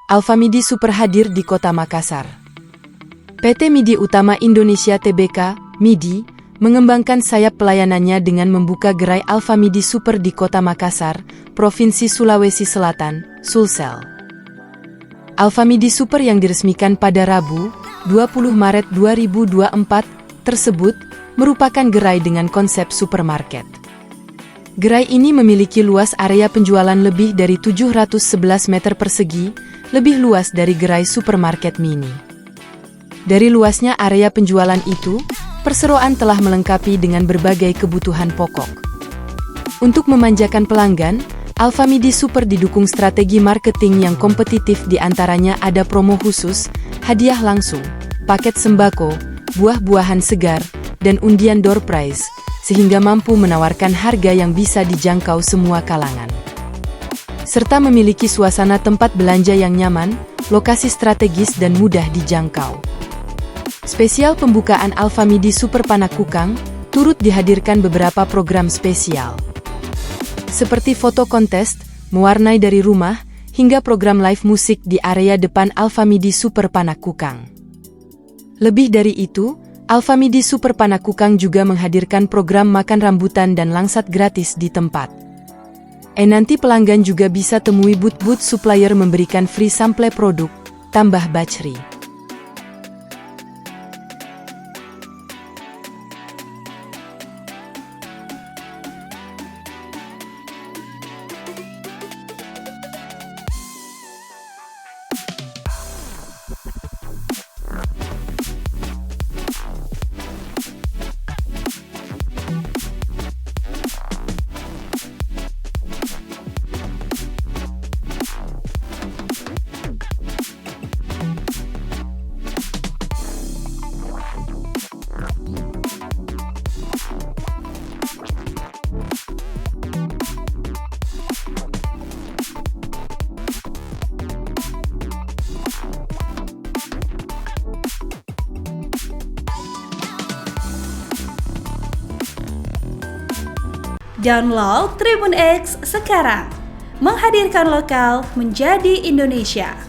Alfamidi Super hadir di Kota Makassar. PT Midi Utama Indonesia Tbk, Midi, mengembangkan sayap pelayanannya dengan membuka gerai Alfamidi Super di Kota Makassar, Provinsi Sulawesi Selatan, Sulsel. Alfamidi Super yang diresmikan pada Rabu, 20 Maret 2024, tersebut merupakan gerai dengan konsep supermarket. Gerai ini memiliki luas area penjualan lebih dari 711 meter persegi, lebih luas dari gerai supermarket mini. Dari luasnya area penjualan itu, perseroan telah melengkapi dengan berbagai kebutuhan pokok. Untuk memanjakan pelanggan, Alfamidi Super didukung strategi marketing yang kompetitif, di antaranya ada promo khusus, hadiah langsung, paket sembako, buah-buahan segar, dan undian door prize, sehingga mampu menawarkan harga yang bisa dijangkau semua kalangan. Serta memiliki suasana tempat belanja yang nyaman, lokasi strategis dan mudah dijangkau. Spesial pembukaan Alfamidi Super Panakukang, turut dihadirkan beberapa program spesial. Seperti foto kontes, mewarnai dari rumah, hingga program live musik di area depan Alfamidi Super Panakukang. Lebih dari itu, Alfamidi Super Panakukang juga menghadirkan program makan rambutan dan langsat gratis di tempat. Nanti pelanggan juga bisa temui booth-booth supplier memberikan free sample produk, tambah battery. Download Tribun X sekarang, menghadirkan lokal menjadi Indonesia.